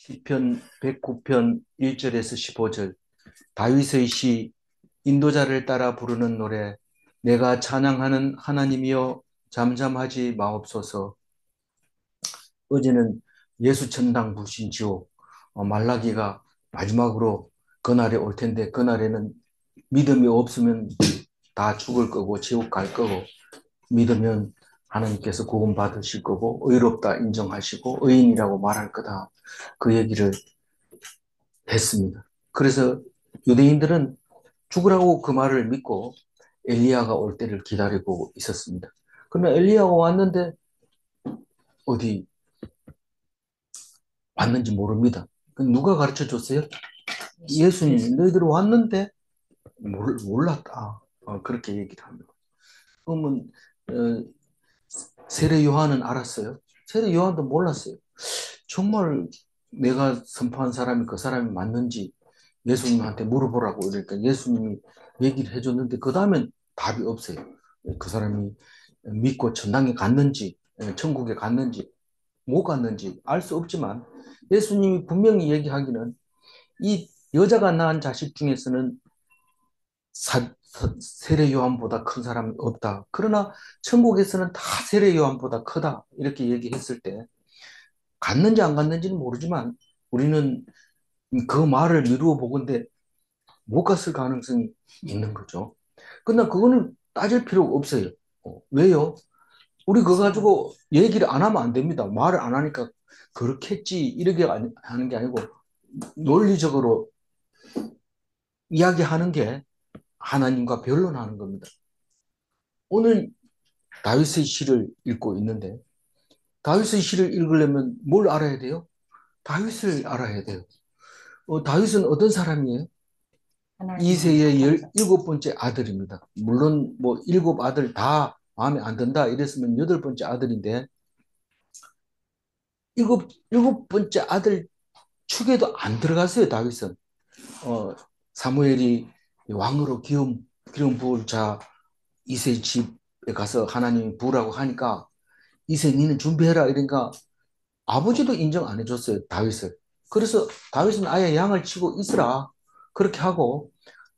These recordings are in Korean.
시편 109편 1절에서 15절. 다윗의 시. 인도자를 따라 부르는 노래. 내가 찬양하는 하나님이여 잠잠하지 마옵소서. 어제는 예수 천당 부신 지옥, 말라기가 마지막으로 그날에 올 텐데, 그날에는 믿음이 없으면 다 죽을 거고 지옥 갈 거고, 믿으면 하나님께서 구원 받으실 거고 의롭다 인정하시고 의인이라고 말할 거다. 그 얘기를 했습니다. 그래서 유대인들은 죽으라고 그 말을 믿고 엘리야가 올 때를 기다리고 있었습니다. 그러나 엘리야가 왔는데 어디 왔는지 모릅니다. 누가 가르쳐 줬어요? 예수님, 너희들 왔는데 몰랐다. 그렇게 얘기를 합니다. 그러면 어, 세례 요한은 알았어요? 세례 요한도 몰랐어요. 정말 내가 선포한 사람이 그 사람이 맞는지 예수님한테 물어보라고 그러니까 예수님이 얘기를 해줬는데 그 다음엔 답이 없어요. 그 사람이 믿고 천당에 갔는지 천국에 갔는지 못 갔는지 알 수 없지만 예수님이 분명히 얘기하기는 이 여자가 낳은 자식 중에서는 세례 요한보다 큰 사람이 없다. 그러나 천국에서는 다 세례 요한보다 크다. 이렇게 얘기했을 때 갔는지 안 갔는지는 모르지만 우리는 그 말을 미루어 보건대 못 갔을 가능성이 있는 거죠. 근데 그거는 따질 필요가 없어요. 왜요? 우리 그거 가지고 얘기를 안 하면 안 됩니다. 말을 안 하니까 그렇겠지 이렇게 하는 게 아니고 논리적으로 이야기하는 게 하나님과 변론하는 겁니다. 오늘 다윗의 시를 읽고 있는데 다윗의 시를 읽으려면 뭘 알아야 돼요? 다윗을 알아야 돼요. 다윗은 어떤 사람이에요? 이세의 17번째 아들입니다. 물론 뭐 7아들 다 마음에 안 든다 이랬으면 8번째 아들인데 일곱 번째 아들 축에도 안 들어갔어요, 다윗은. 어, 사무엘이 왕으로 기름 부을 자 이세 집에 가서 하나님이 부으라고 하니까 이세 니는 준비해라 이러니까 아버지도 인정 안 해줬어요, 다윗을. 그래서 다윗은 아예 양을 치고 있으라 그렇게 하고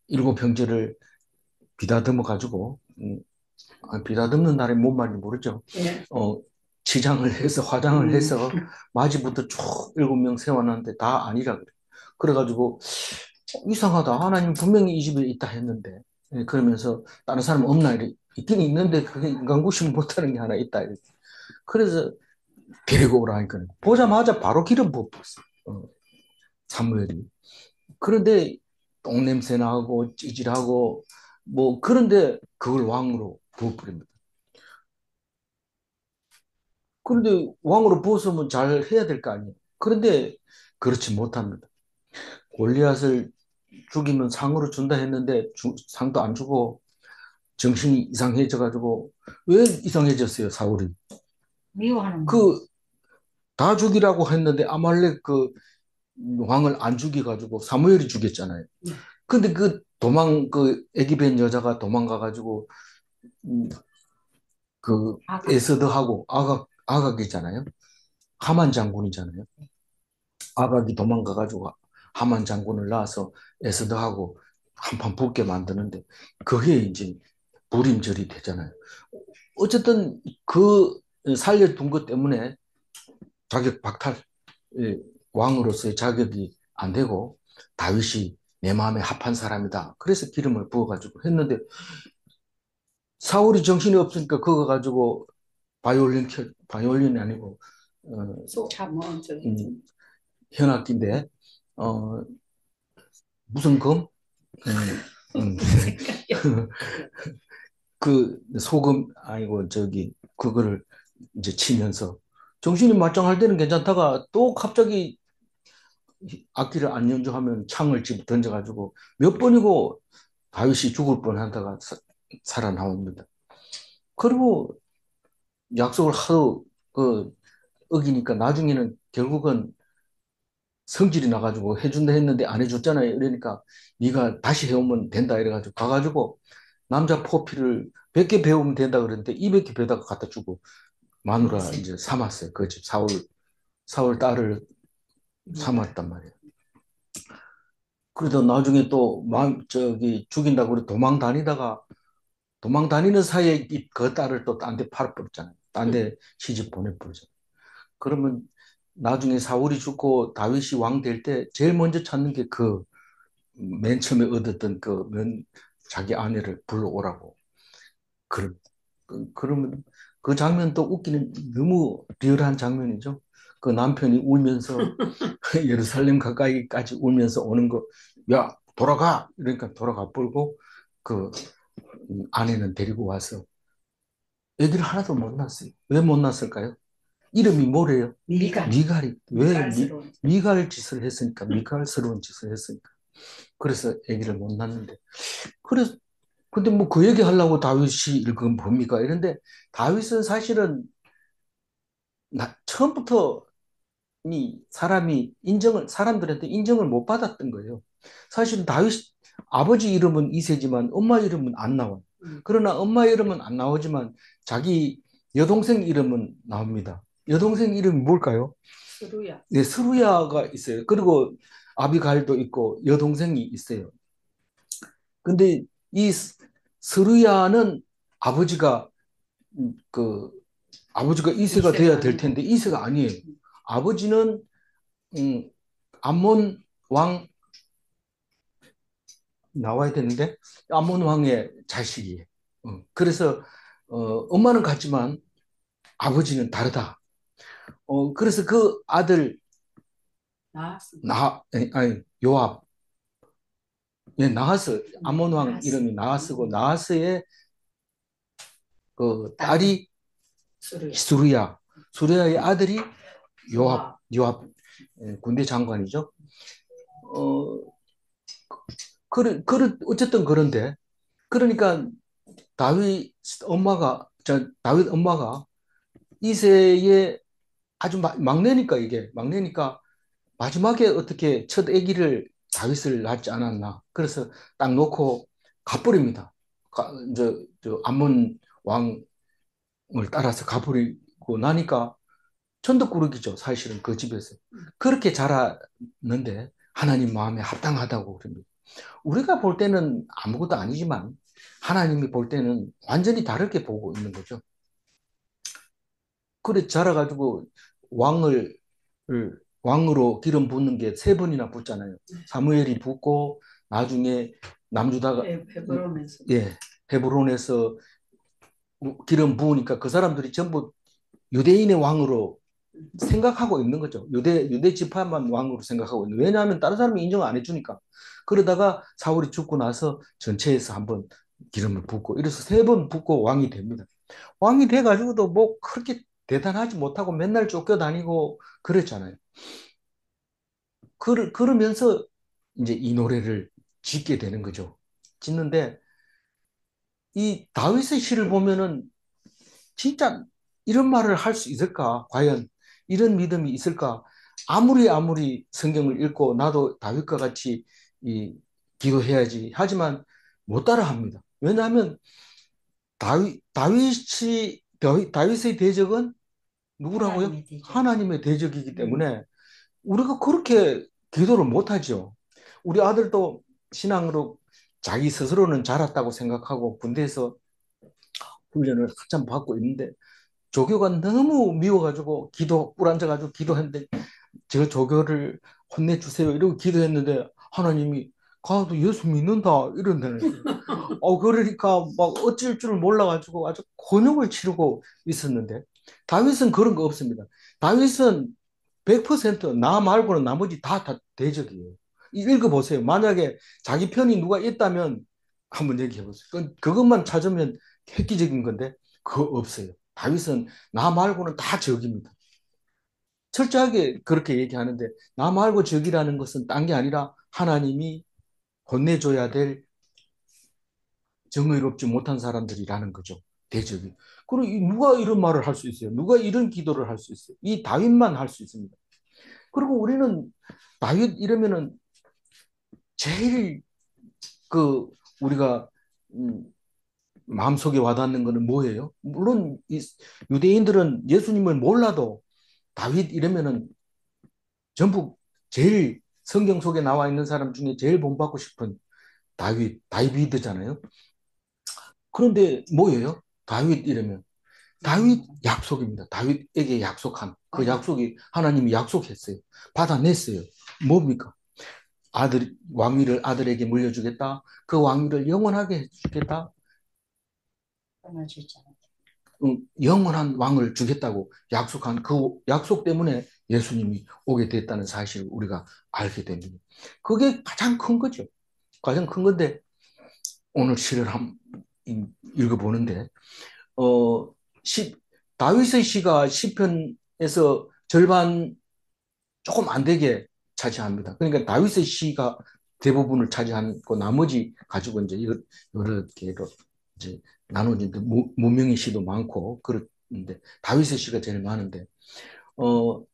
일곱 형제를 비다듬어 가지고 비다듬는 날에 뭔 말인지 모르죠. 네. 치장을 해서 화장을 해서 마지부터 쭉 7명 세워놨는데 다 아니라 그래. 그래가지고 이상하다. 하나님 분명히 이 집에 있다 했는데 그러면서 다른 사람 없나 이래. 있긴 있는데 그게 인간구심 못하는 게 하나 있다. 이래. 그래서 데리고 오라 하니까 보자마자 바로 기름 부었어. 사무엘이. 그런데 똥냄새 나고 찌질하고 뭐 그런데 그걸 왕으로 부어버립니다. 그런데 왕으로 부었으면 잘 해야 될 거 아니에요. 그런데 그렇지 못합니다. 골리앗을 죽이면 상으로 준다 했는데 상도 안 주고 정신이 이상해져 가지고 왜 이상해졌어요, 사울이? 미워하는 그 다 죽이라고 했는데 아말렉 그 왕을 안 죽여 가지고 사무엘이 죽였잖아요. 근데 그 그 애기벤 여자가 도망가 가지고 그 에스더하고 아각이잖아요. 하만 장군이잖아요. 아각이 도망가 가지고 하만 장군을 낳아서 에스더하고 한판 붙게 만드는데 그게 이제 불임절이 되잖아요. 어쨌든 그 살려둔 것 때문에 자격 박탈, 왕으로서의 자격이 안 되고 다윗이 내 마음에 합한 사람이다. 그래서 기름을 부어가지고 했는데 사울이 정신이 없으니까 그거 가지고 바이올린이 아니고 현악기인데 무슨 검? 그 소금 아니고 저기 그거를 이제 치면서 정신이 말짱할 때는 괜찮다가 또 갑자기 악기를 안 연주하면 창을 집 던져가지고 몇 번이고 다윗이 죽을 뻔하다가 살아나옵니다. 그리고 약속을 하도 어기니까 나중에는 결국은 성질이 나가지고 해준다 했는데 안 해줬잖아요. 이러니까 네가 다시 해오면 된다 이래가지고 가가지고 남자 포피를 100개 배우면 된다 그랬는데 200개 배다가 갖다 주고 마누라 이제 삼았어요. 그 집 사울 딸을 삼았단 말이에요. 그래도 나중에 또 죽인다고 그래 도망 다니는 사이에 그 딸을 또 딴 데 팔아버렸잖아요. 딴 데 시집 보내버렸잖아요. 그러면 나중에 사울이 죽고 다윗이 왕 될 때 제일 먼저 찾는 게 맨 처음에 얻었던 자기 아내를 불러오라고. 그러면 그 장면도 웃기는 너무 리얼한 장면이죠. 그 남편이 울면서 예루살렘 가까이까지 울면서 오는 거, 야, 돌아가! 이러니까 돌아가 버리고 그 아내는 데리고 와서 애기를 하나도 못 낳았어요. 왜 못 낳았을까요? 이름이 뭐래요? 미갈이. 왜 미갈 짓을 했으니까, 미갈스러운 짓을 했으니까. 그래서 아기를 못 낳는데. 그래서, 근데 뭐 그 얘기 하려고 다윗이 읽은 봅니까? 이런데 다윗은 사실은 처음부터 이 사람들한테 인정을 못 받았던 거예요. 사실 다윗 아버지 이름은 이세지만 엄마 이름은 안 나와요. 그러나 엄마 이름은 안 나오지만 자기 여동생 이름은 나옵니다. 여동생 이름이 뭘까요? 스루야. 네, 스루야가 있어요. 그리고 아비갈도 있고 여동생이 있어요. 근데 이 스루야는 아버지가 그 아버지가 이세가 돼야 될 텐데 이세가 아니에요. 아버지는 음, 암몬 왕 나와야 되는데 암몬 왕의 자식이에요. 그래서 엄마는 같지만 아버지는 다르다. 그래서 그 아들 아니 요압 예, 나하스 암몬 왕 이름이 나하스고 나하스의 그 딸이 수르야의 아들이 요압 군대 장관이죠. 어, 어쨌든 그런데 그러니까 다윗 엄마가 이세의 아주 막내니까 이게 막내니까 마지막에 어떻게 첫 아기를 다윗을 낳지 않았나. 그래서 딱 놓고 가버립니다. 저 암몬 왕을 따라서 가버리고 나니까 천덕꾸러기죠. 사실은 그 집에서. 그렇게 자랐는데 하나님 마음에 합당하다고 그럽니다. 우리가 볼 때는 아무것도 아니지만 하나님이 볼 때는 완전히 다르게 보고 있는 거죠. 그래 자라가지고 왕을 왕으로 기름 붓는 게 세 번이나 붓잖아요. 사무엘이 붓고 나중에 남주다가 헤브론에서 헤브론에서 기름 부으니까 그 사람들이 전부 유대인의 왕으로 생각하고 있는 거죠. 유대 지파만 왕으로 생각하고 있는. 왜냐하면 다른 사람이 인정을 안 해주니까. 그러다가 사울이 죽고 나서 전체에서 한번 기름을 붓고 이래서 세 번 붓고 왕이 됩니다. 왕이 돼가지고도 뭐 그렇게 대단하지 못하고 맨날 쫓겨다니고 그랬잖아요. 그러면서 이제 이 노래를 짓게 되는 거죠. 짓는데 이 다윗의 시를 보면은 진짜 이런 말을 할 수 있을까? 과연 이런 믿음이 있을까? 아무리 성경을 읽고 나도 다윗과 같이 기도해야지. 하지만 못 따라합니다. 왜냐하면 다윗의 대적은 누구라고요? 하나님의 대적이기 때문에 우리가 그렇게 기도를 못하죠. 우리 아들도 신앙으로 자기 스스로는 자랐다고 생각하고 군대에서 훈련을 한참 받고 있는데 조교가 너무 미워가지고 뿔 앉아가지고 기도했는데 저 조교를 혼내주세요 이러고 기도했는데 하나님이 가도 예수 믿는다 이런다는 거예요. 그러니까 막 어쩔 줄 몰라가지고 아주 곤욕을 치르고 있었는데 다윗은 그런 거 없습니다. 다윗은 100%나 말고는 나머지 다 대적이에요. 읽어보세요. 만약에 자기 편이 누가 있다면 한번 얘기해보세요. 그것만 찾으면 획기적인 건데 그거 없어요. 다윗은 나 말고는 다 적입니다. 철저하게 그렇게 얘기하는데 나 말고 적이라는 것은 딴 게 아니라 하나님이 혼내줘야 될 정의롭지 못한 사람들이라는 거죠. 대적이. 그리고 누가 이런 말을 할 수 있어요? 누가 이런 기도를 할 수 있어요? 이 다윗만 할 수 있습니다. 그리고 우리는 다윗 이러면은 제일 우리가 마음속에 와닿는 거는 뭐예요? 물론 유대인들은 예수님을 몰라도 다윗 이러면은 전부 제일 성경 속에 나와 있는 사람 중에 제일 본받고 싶은 다윗이잖아요. 그런데 뭐예요? 다윗 이러면 다윗 약속입니다. 다윗에게 약속한 그 약속이 하나님이 약속했어요. 받아냈어요. 뭡니까? 왕위를 아들에게 물려주겠다. 그 왕위를 영원하게 해주겠다. 영원한 왕을 주겠다고 약속한 그 약속 때문에 예수님이 오게 됐다는 사실을 우리가 알게 됩니다. 그게 가장 큰 거죠. 가장 큰 건데 오늘 시를 한번 읽어보는데 어, 시, 다윗의 시가 시편에서 절반 조금 안 되게 차지합니다. 그러니까 다윗의 시가 대부분을 차지하고 나머지 가지고 이제 여러 개로 이제 나눠진데 무명의 시도 많고 그런데 다윗의 시가 제일 많은데 어,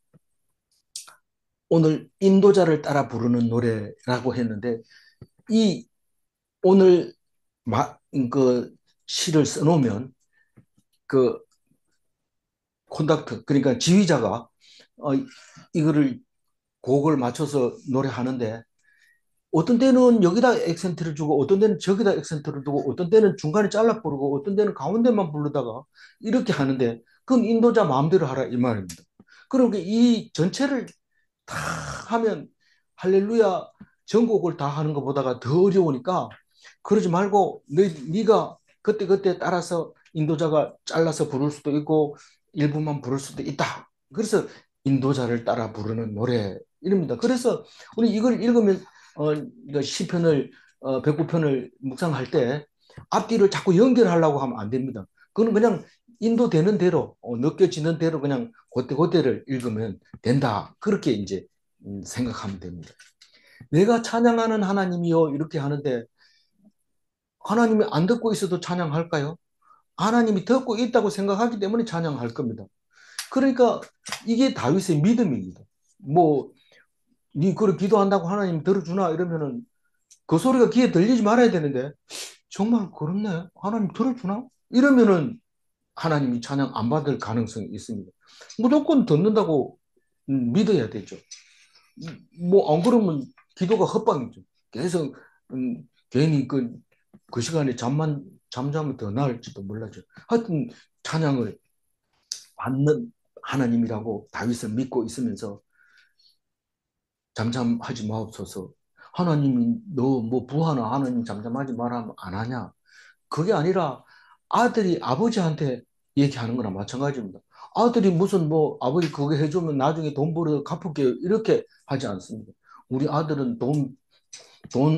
오늘 인도자를 따라 부르는 노래라고 했는데 이 오늘 그 시를 써놓으면 그 콘덕트 그러니까 지휘자가 이거를 곡을 맞춰서 노래하는데 어떤 때는 여기다 액센트를 주고 어떤 때는 저기다 액센트를 두고 어떤 때는 중간에 잘라 부르고 어떤 때는 가운데만 부르다가 이렇게 하는데 그건 인도자 마음대로 하라 이 말입니다. 그러니까 이 전체를 다 하면 할렐루야 전곡을 다 하는 것보다가 더 어려우니까 그러지 말고 네가 그때그때 따라서 인도자가 잘라서 부를 수도 있고 일부만 부를 수도 있다. 그래서 인도자를 따라 부르는 노래 이럽니다. 그래서 우리 이걸 읽으면 시편을 109편을 묵상할 때 앞뒤를 자꾸 연결하려고 하면 안 됩니다. 그건 그냥 인도되는 대로 느껴지는 대로 그냥 그때그때를 읽으면 된다. 그렇게 이제 생각하면 됩니다. 내가 찬양하는 하나님이요 이렇게 하는데 하나님이 안 듣고 있어도 찬양할까요? 하나님이 듣고 있다고 생각하기 때문에 찬양할 겁니다. 그러니까 이게 다윗의 믿음입니다. 뭐, 네 그걸 기도한다고 하나님 들어주나 이러면은 그 소리가 귀에 들리지 말아야 되는데 정말 그렇네. 하나님 들어주나? 이러면은 하나님이 찬양 안 받을 가능성이 있습니다. 무조건 듣는다고 믿어야 되죠. 뭐 안 그러면 기도가 헛방이죠. 계속 괜히 그 시간에 잠자면 더 나을지도 몰라죠. 하여튼 찬양을 받는 하나님이라고 다윗은 믿고 있으면서 잠잠하지 마옵소서. 하나님이 너 뭐 부하나 하나님 잠잠하지 말하면 안 하냐? 그게 아니라 아들이 아버지한테 얘기하는 거나 마찬가지입니다. 아들이 무슨 뭐 아버지 그거 해주면 나중에 돈 벌어 갚을게요. 이렇게 하지 않습니다. 우리 아들은 돈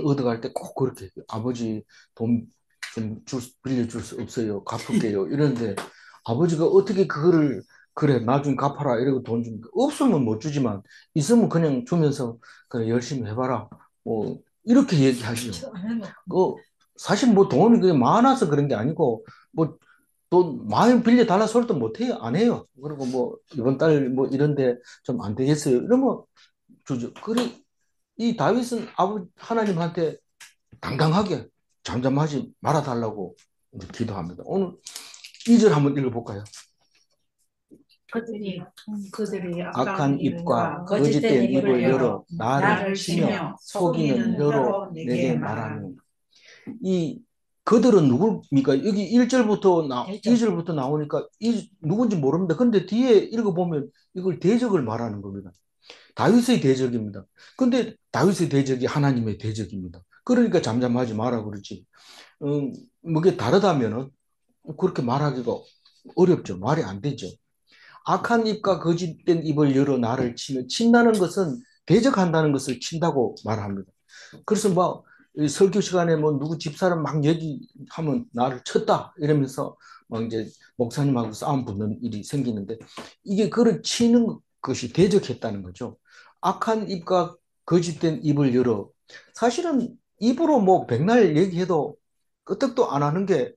얻어갈 때 꼭 그렇게 아버지 돈 좀 빌려줄 수 없어요. 갚을게요. 이러는데 아버지가 어떻게 그거를 그래 나중에 갚아라 이러고 돈 좀 없으면 못 주지만 있으면 그냥 주면서 그래 열심히 해봐라. 뭐 이렇게 얘기하지요. 그 사실 뭐 돈이 그게 많아서 그런 게 아니고 뭐 돈 많이 빌려 달라 소리도 못 해요. 안 해요. 그리고 뭐 이번 달 뭐 이런데 좀 안 되겠어요. 이러면 주죠. 그래 이 다윗은 하나님한테 당당하게 잠잠하지 말아달라고 이제 기도합니다. 오늘 2절 한번 읽어볼까요? 그들이 그들이 악한 입과 거짓된 입을 열어 나를 치며 속이는 여로 내게 말하는 이 그들은 누굽니까? 여기 1절부터 2절부터 나오니까 누군지 모릅니다. 그런데 뒤에 읽어보면 이걸 대적을 말하는 겁니다. 다윗의 대적입니다. 근데 다윗의 대적이 하나님의 대적입니다. 그러니까 잠잠하지 마라 그러지. 뭐게 다르다면은 그렇게 말하기가 어렵죠. 말이 안 되죠. 악한 입과 거짓된 입을 열어 나를 치면 친다는 것은 대적한다는 것을 친다고 말합니다. 그래서 뭐 설교 시간에 뭐 누구 집사람 막 얘기하면 나를 쳤다 이러면서 막 이제 목사님하고 싸움 붙는 일이 생기는데 이게 그를 치는 것이 대적했다는 거죠. 악한 입과 거짓된 입을 열어 사실은 입으로 뭐 백날 얘기해도 끄떡도 안 하는 게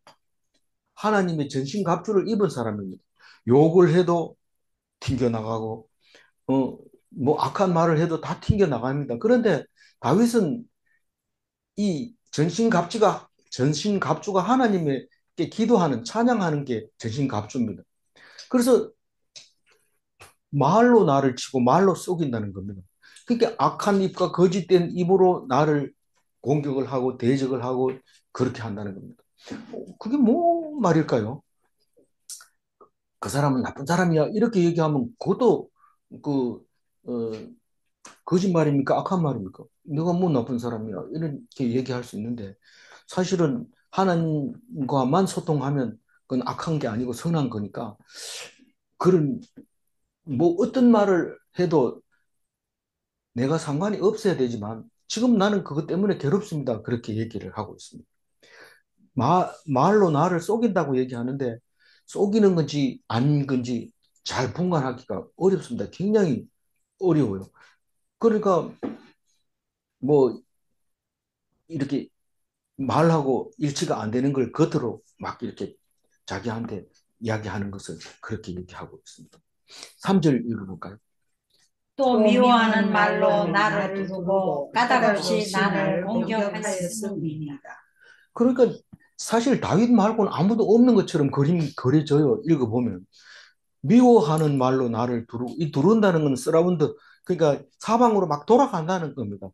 하나님의 전신갑주를 입은 사람입니다. 욕을 해도 튕겨나가고 뭐 악한 말을 해도 다 튕겨나갑니다. 그런데 다윗은 이 전신갑주가 하나님께 기도하는 찬양하는 게 전신갑주입니다. 그래서 말로 나를 치고 말로 속인다는 겁니다. 그러니까 악한 입과 거짓된 입으로 나를 공격을 하고 대적을 하고 그렇게 한다는 겁니다. 그게 뭐 말일까요? 그 사람은 나쁜 사람이야. 이렇게 얘기하면 그것도 그, 어, 거짓말입니까? 악한 말입니까? 내가 뭐 나쁜 사람이야. 이렇게 얘기할 수 있는데 사실은 하나님과만 소통하면 그건 악한 게 아니고 선한 거니까 그런 뭐 어떤 말을 해도 내가 상관이 없어야 되지만 지금 나는 그것 때문에 괴롭습니다. 그렇게 얘기를 하고 있습니다. 말로 나를 속인다고 얘기하는데 속이는 건지 아닌 건지 잘 분간하기가 어렵습니다. 굉장히 어려워요. 그러니까 뭐 이렇게 말하고 일치가 안 되는 걸 겉으로 막 이렇게 자기한테 이야기하는 것을 그렇게 얘기하고 있습니다. 3절 읽어볼까요? 또 미워하는 말로 나를 두르고 까닭없이 나를 공격하였음이니라. 그러니까 사실 다윗 말고는 아무도 없는 것처럼 그림이 그려져요. 읽어보면. 미워하는 말로 나를 이 두른다는 건 서라운드, 그러니까 사방으로 막 돌아간다는 겁니다.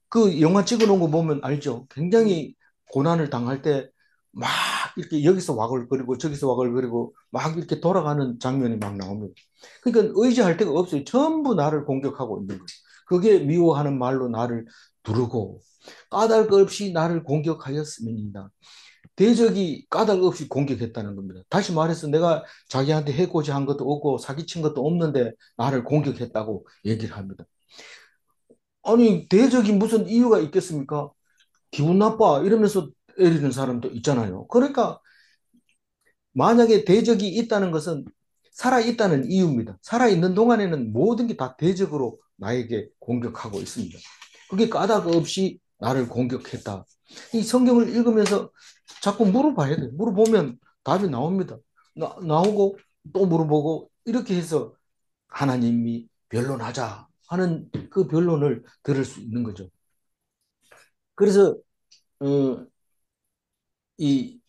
그 영화 찍어 놓은 거 보면 알죠? 굉장히 고난을 당할 때 막 이렇게 여기서 와글거리고 저기서 와글거리고 막 이렇게 돌아가는 장면이 막 나옵니다. 그러니까 의지할 데가 없어요. 전부 나를 공격하고 있는 거예요. 그게 미워하는 말로 나를 두르고 까닭 없이 나를 공격하였음이니이다. 대적이 까닭 없이 공격했다는 겁니다. 다시 말해서 내가 자기한테 해코지 한 것도 없고 사기친 것도 없는데 나를 공격했다고 얘기를 합니다. 아니, 대적이 무슨 이유가 있겠습니까? 기분 나빠 이러면서 때리는 사람도 있잖아요. 그러니까 만약에 대적이 있다는 것은 살아있다는 이유입니다. 살아있는 동안에는 모든 게 다 대적으로 나에게 공격하고 있습니다. 그게 까닭 없이 나를 공격했다. 이 성경을 읽으면서 자꾸 물어봐야 돼요. 물어보면 답이 나옵니다. 나오고 또 물어보고 이렇게 해서 하나님이 변론하자 하는 그 변론을 들을 수 있는 거죠. 그래서 어, 이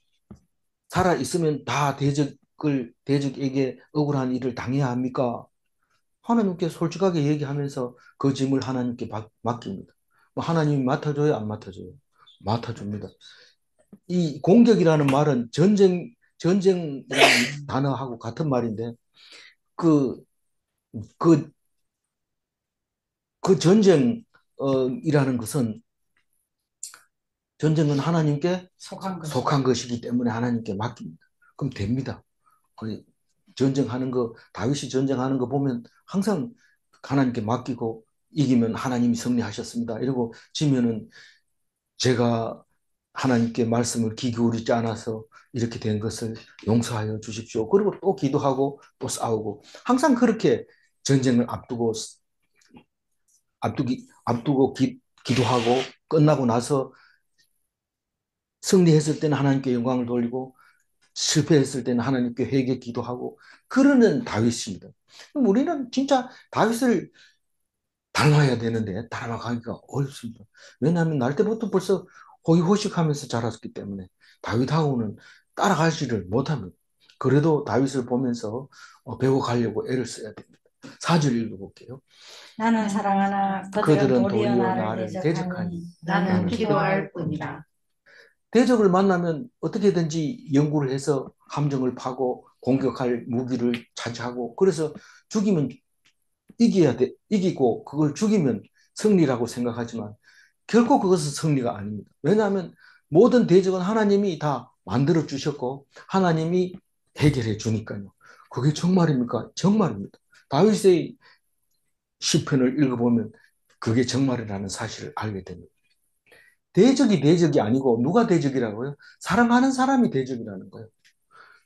살아 있으면 다 대적에게 억울한 일을 당해야 합니까? 하나님께 솔직하게 얘기하면서 그 짐을 하나님께 맡깁니다. 뭐 하나님이 맡아줘요, 안 맡아줘요? 맡아줍니다. 이 공격이라는 말은 전쟁이라는 단어하고 같은 말인데 그, 그, 그 전쟁이라는 것은 전쟁은 하나님께 속한 것이기 때문에 하나님께 맡깁니다. 그럼 됩니다. 그 전쟁하는 거, 다윗이 전쟁하는 거 보면 항상 하나님께 맡기고 이기면 하나님이 승리하셨습니다. 이러고 지면은 제가 하나님께 말씀을 귀 기울이지 않아서 이렇게 된 것을 용서하여 주십시오. 그리고 또 기도하고 또 싸우고 항상 그렇게 전쟁을 앞두고 기도하고 끝나고 나서 승리했을 때는 하나님께 영광을 돌리고 실패했을 때는 하나님께 회개 기도하고 그러는 다윗입니다. 우리는 진짜 다윗을 닮아야 되는데 닮아가기가 어렵습니다. 왜냐하면 날 때부터 벌써 호의호식하면서 자랐기 때문에 다윗하고는 따라가지를 못합니다. 그래도 다윗을 보면서 배워가려고 애를 써야 됩니다. 4절 읽어볼게요. 나는 사랑하나 그들은 도리어 나를 대적하니 나는 기도할 뿐이라. 대적을 만나면 어떻게든지 연구를 해서 함정을 파고 공격할 무기를 차지하고 그래서 죽이면 이기고 그걸 죽이면 승리라고 생각하지만 결코 그것은 승리가 아닙니다. 왜냐하면 모든 대적은 하나님이 다 만들어 주셨고 하나님이 해결해 주니까요. 그게 정말입니까? 정말입니다. 다윗의 시편을 읽어보면 그게 정말이라는 사실을 알게 됩니다. 대적이 아니고 누가 대적이라고요? 사랑하는 사람이 대적이라는 거예요.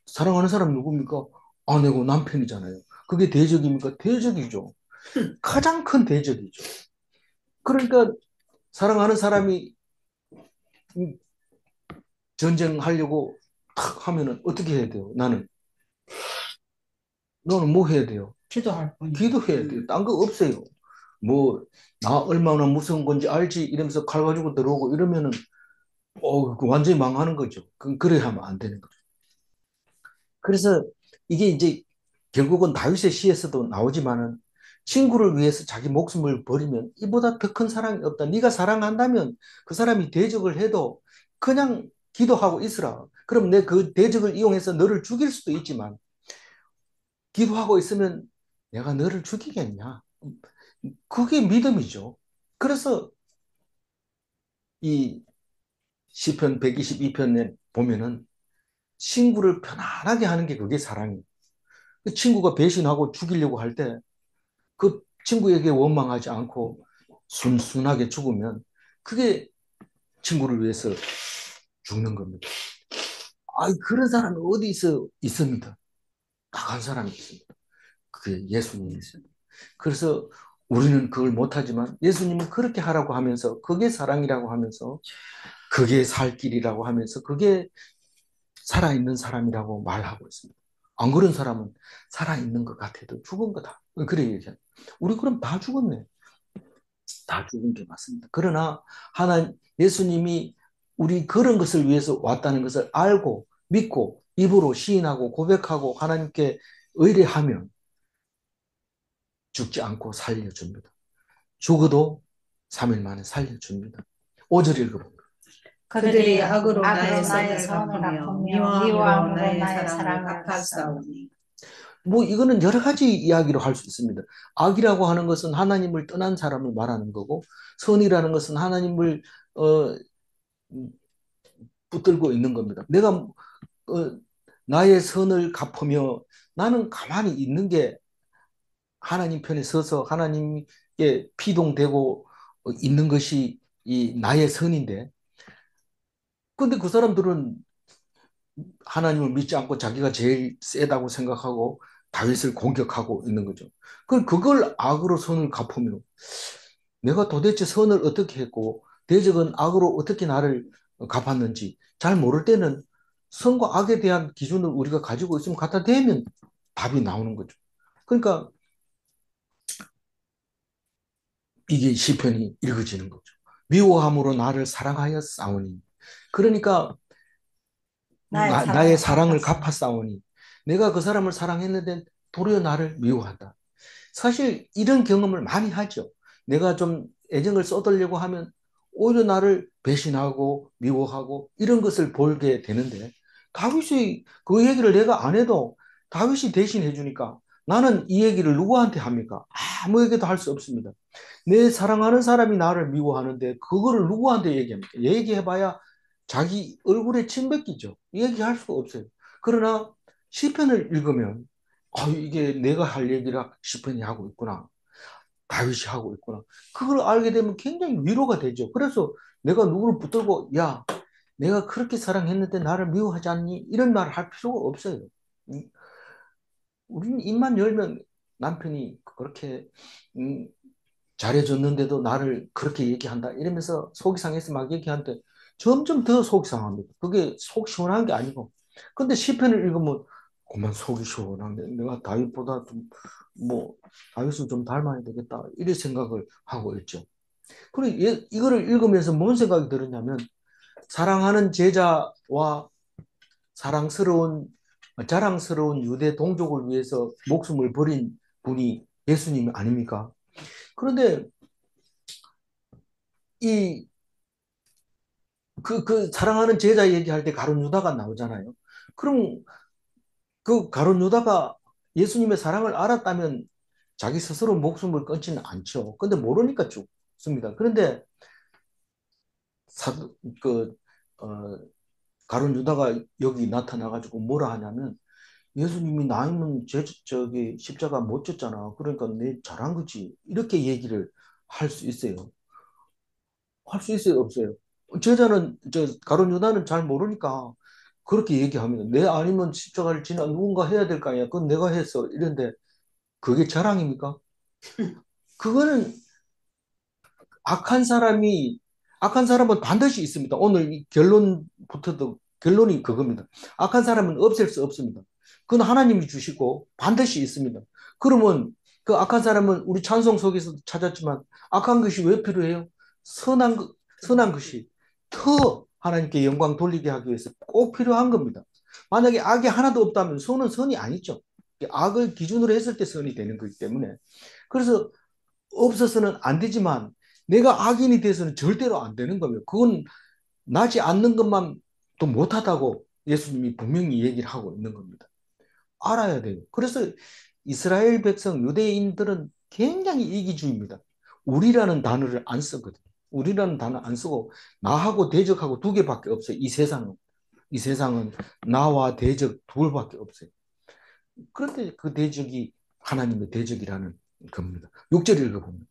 사랑하는 사람 누굽니까? 아내고 남편이잖아요. 그게 대적입니까? 대적이죠. 가장 큰 대적이죠. 그러니까 사랑하는 사람이 전쟁하려고 탁 하면은 어떻게 해야 돼요? 너는 뭐 해야 돼요? 기도할 뿐이야. 기도해야 돼요. 딴 거 없어요. 뭐, 나 얼마나 무서운 건지 알지? 이러면서 칼 가지고 들어오고 이러면은, 그 완전히 망하는 거죠. 그래 하면 안 되는 거죠. 그래서 이게 이제 결국은 다윗의 시에서도 나오지만은 친구를 위해서 자기 목숨을 버리면 이보다 더 큰 사랑이 없다. 네가 사랑한다면 그 사람이 대적을 해도 그냥 기도하고 있으라. 그럼 내 그 대적을 이용해서 너를 죽일 수도 있지만 기도하고 있으면 내가 너를 죽이겠냐? 그게 믿음이죠. 그래서 이 시편 122편에 보면은 친구를 편안하게 하는 게 그게 사랑이에요. 그 친구가 배신하고 죽이려고 할 때 그 친구에게 원망하지 않고 순순하게 죽으면 그게 친구를 위해서 죽는 겁니다. 그런 사람이 어디 있습니다. 딱 한 사람이 있습니다. 그게 예수님이 있어요. 그래서 우리는 그걸 못하지만 예수님은 그렇게 하라고 하면서 그게 사랑이라고 하면서 그게 살 길이라고 하면서 그게 살아있는 사람이라고 말하고 있습니다. 안 그런 사람은 살아있는 것 같아도 죽은 거다. 그래 얘기해요. 우리 그럼 다 죽었네. 다 죽은 게 맞습니다. 그러나 예수님이 우리 그런 것을 위해서 왔다는 것을 알고 믿고 입으로 시인하고 고백하고 하나님께 의뢰하면 죽지 않고 살려줍니다. 죽어도 3일 만에 살려줍니다. 5절 읽어봅니다. 그들이 악으로 나의 선을 갚으며 미워함으로 나의 사랑을 갚았사오니. 이거는 여러 가지 이야기로 할 수 있습니다. 악이라고 하는 것은 하나님을 떠난 사람을 말하는 거고, 선이라는 것은 하나님을 어, 붙들고 있는 겁니다. 내가 나의 선을 갚으며 나는 가만히 있는 게 하나님 편에 서서 하나님께 피동되고 있는 것이 이 나의 선인데, 근데 그 사람들은 하나님을 믿지 않고 자기가 제일 세다고 생각하고 다윗을 공격하고 있는 거죠. 그걸 악으로 선을 갚으며 내가 도대체 선을 어떻게 했고 대적은 악으로 어떻게 나를 갚았는지 잘 모를 때는 선과 악에 대한 기준을 우리가 가지고 있으면 갖다 대면 답이 나오는 거죠. 그러니까 이게 시편이 읽어지는 거죠. 미워함으로 나를 사랑하여 싸우니. 그러니까 나의 사랑을 갚았사오니 내가 그 사람을 사랑했는데 도리어 나를 미워한다. 사실 이런 경험을 많이 하죠. 내가 좀 애정을 쏟으려고 하면 오히려 나를 배신하고 미워하고 이런 것을 보게 되는데 다윗이 그 얘기를 내가 안 해도 다윗이 대신 해주니까 나는 이 얘기를 누구한테 합니까? 아무에게도 할 수 없습니다. 내 사랑하는 사람이 나를 미워하는데 그거를 누구한테 얘기합니까? 얘기해봐야 자기 얼굴에 침 뱉기죠. 얘기할 수가 없어요. 그러나 시편을 읽으면 이게 내가 할 얘기라 시편이 하고 있구나. 다윗이 하고 있구나. 그걸 알게 되면 굉장히 위로가 되죠. 그래서 내가 누구를 붙들고 야, 내가 그렇게 사랑했는데 나를 미워하지 않니? 이런 말을 할 필요가 없어요. 우리는 입만 열면 남편이 그렇게 음, 잘해줬는데도 나를 그렇게 얘기한다. 이러면서 속이 상해서 막 얘기하는데 점점 더 속이 상합니다. 그게 속 시원한 게 아니고. 근데 시편을 읽으면 그만 속이 시원한데 내가 다윗보다 좀 뭐 다윗을 좀 닮아야 되겠다. 이런 생각을 하고 있죠. 그리고 이거를 읽으면서 뭔 생각이 들었냐면 사랑하는 제자와 사랑스러운 자랑스러운 유대 동족을 위해서 목숨을 버린 분이 예수님 아닙니까? 그런데 이 사랑하는 제자 얘기할 때 가룟 유다가 나오잖아요. 그럼 그 가룟 유다가 예수님의 사랑을 알았다면 자기 스스로 목숨을 끊지는 않죠. 근데 모르니까 죽습니다. 그런데 사, 그, 어, 가룟 유다가 여기 나타나가지고 뭐라 하냐면 예수님이 나이는 저기 십자가 못 졌잖아. 그러니까 내 잘한 거지. 이렇게 얘기를 할 수 있어요. 할 수 있어요, 없어요? 제자는 가룟 유다는 잘 모르니까 그렇게 얘기합니다. 내 아니면 십자가를 지나 누군가 해야 될 거 아니야. 그건 내가 했어. 이런데 그게 자랑입니까? 그거는 악한 사람이 악한 사람은 반드시 있습니다. 오늘 이 결론부터도 결론이 그겁니다. 악한 사람은 없앨 수 없습니다. 그건 하나님이 주시고 반드시 있습니다. 그러면 그 악한 사람은 우리 찬송 속에서도 찾았지만 악한 것이 왜 필요해요? 선한 것이 더 하나님께 영광 돌리게 하기 위해서 꼭 필요한 겁니다. 만약에 악이 하나도 없다면 선은 선이 아니죠. 악을 기준으로 했을 때 선이 되는 거기 때문에. 그래서 없어서는 안 되지만 내가 악인이 돼서는 절대로 안 되는 거예요. 그건 나지 않는 것만 또 못하다고 예수님이 분명히 얘기를 하고 있는 겁니다. 알아야 돼요. 그래서 이스라엘 백성, 유대인들은 굉장히 이기주의입니다. 우리라는 단어를 안 쓰거든요. 우리라는 단어 안 쓰고 나하고 대적하고 두 개밖에 없어요. 이 세상은. 이 세상은 나와 대적 둘밖에 없어요. 그런데 그 대적이 하나님의 대적이라는 겁니다. 6절 읽어보면.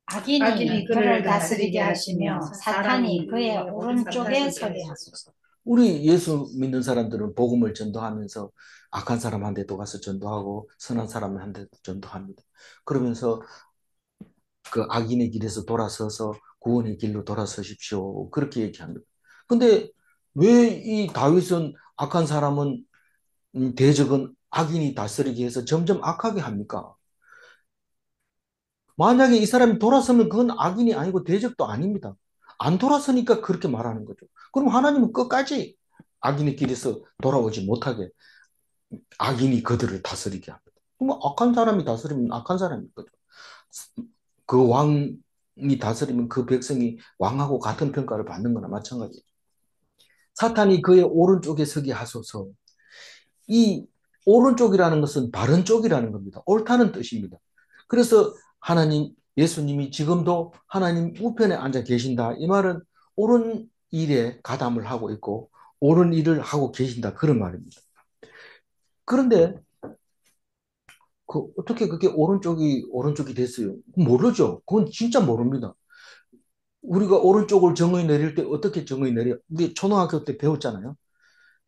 악인이 그를 다스리게 하시며 사탄이 그의 오른쪽에 서게 하소서. 우리 예수 믿는 사람들은 복음을 전도하면서 악한 사람한테도 가서 전도하고 선한 사람한테도 전도합니다. 그러면서 그 악인의 길에서 돌아서서 구원의 길로 돌아서십시오. 그렇게 얘기합니다. 근데 왜 이 다윗은 악한 사람은 대적은 악인이 다스리게 해서 점점 악하게 합니까? 만약에 이 사람이 돌아서면 그건 악인이 아니고 대적도 아닙니다. 안 돌아서니까 그렇게 말하는 거죠. 그럼 하나님은 끝까지 악인의 길에서 돌아오지 못하게 악인이 그들을 다스리게 합니다. 그럼 악한 사람이 다스리면 악한 사람인 거죠. 그 왕이 다스리면 그 백성이 왕하고 같은 평가를 받는 거나 마찬가지예요. 사탄이 그의 오른쪽에 서게 하소서. 이 오른쪽이라는 것은 바른 쪽이라는 겁니다. 옳다는 뜻입니다. 그래서 하나님, 예수님이 지금도 하나님 우편에 앉아 계신다. 이 말은 옳은 일에 가담을 하고 있고 옳은 일을 하고 계신다. 그런 말입니다. 그런데 어떻게 그게 오른쪽이 됐어요? 모르죠. 그건 진짜 모릅니다. 우리가 오른쪽을 정의 내릴 때 어떻게 정의 내려? 우리 초등학교 때 배웠잖아요.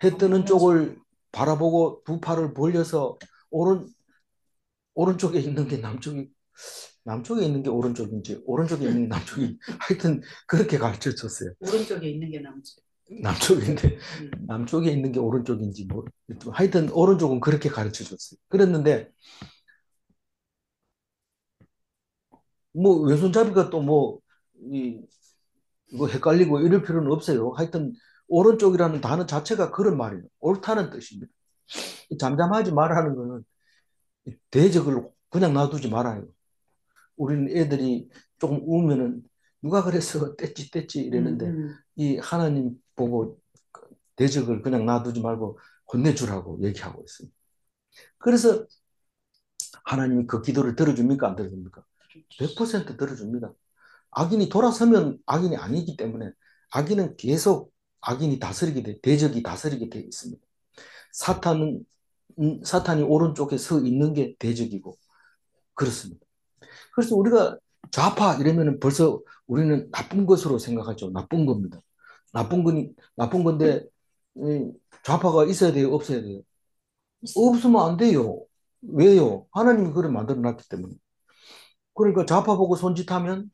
해 뜨는 쪽을 바라보고 두 팔을 벌려서 오른쪽에 있는 게 남쪽에 있는 게 오른쪽인지 오른쪽에 있는 게 남쪽이 하여튼 그렇게 가르쳐 줬어요. 오른쪽에 있는 게 남쪽. 남쪽에 있는 게 오른쪽인지 하여튼 오른쪽은 그렇게 가르쳐 줬어요. 그랬는데 뭐 왼손잡이가 또 뭐 이거 헷갈리고 이럴 필요는 없어요. 하여튼 오른쪽이라는 단어 자체가 그런 말이에요. 옳다는 뜻입니다. 잠잠하지 말라는 거는 대적을 그냥 놔두지 말아요. 우리는 애들이 조금 우면은 누가 그래서 뗐지 이랬는데 이 하나님 보고 대적을 그냥 놔두지 말고 혼내주라고 얘기하고 있습니다. 그래서 하나님이 그 기도를 들어줍니까? 안 들어줍니까? 100% 들어줍니다. 악인이 돌아서면 악인이 아니기 때문에 악인은 계속 악인이 다스리게 돼, 대적이 다스리게 되어 있습니다. 사탄이 오른쪽에 서 있는 게 대적이고 그렇습니다. 그래서 우리가 좌파 이러면은 벌써 우리는 나쁜 것으로 생각하죠. 나쁜 겁니다. 나쁜 건데 좌파가 있어야 돼요, 없어야 돼요? 없으면 안 돼요. 왜요? 하나님이 그걸 만들어 놨기 때문에. 그러니까 좌파 보고 손짓하면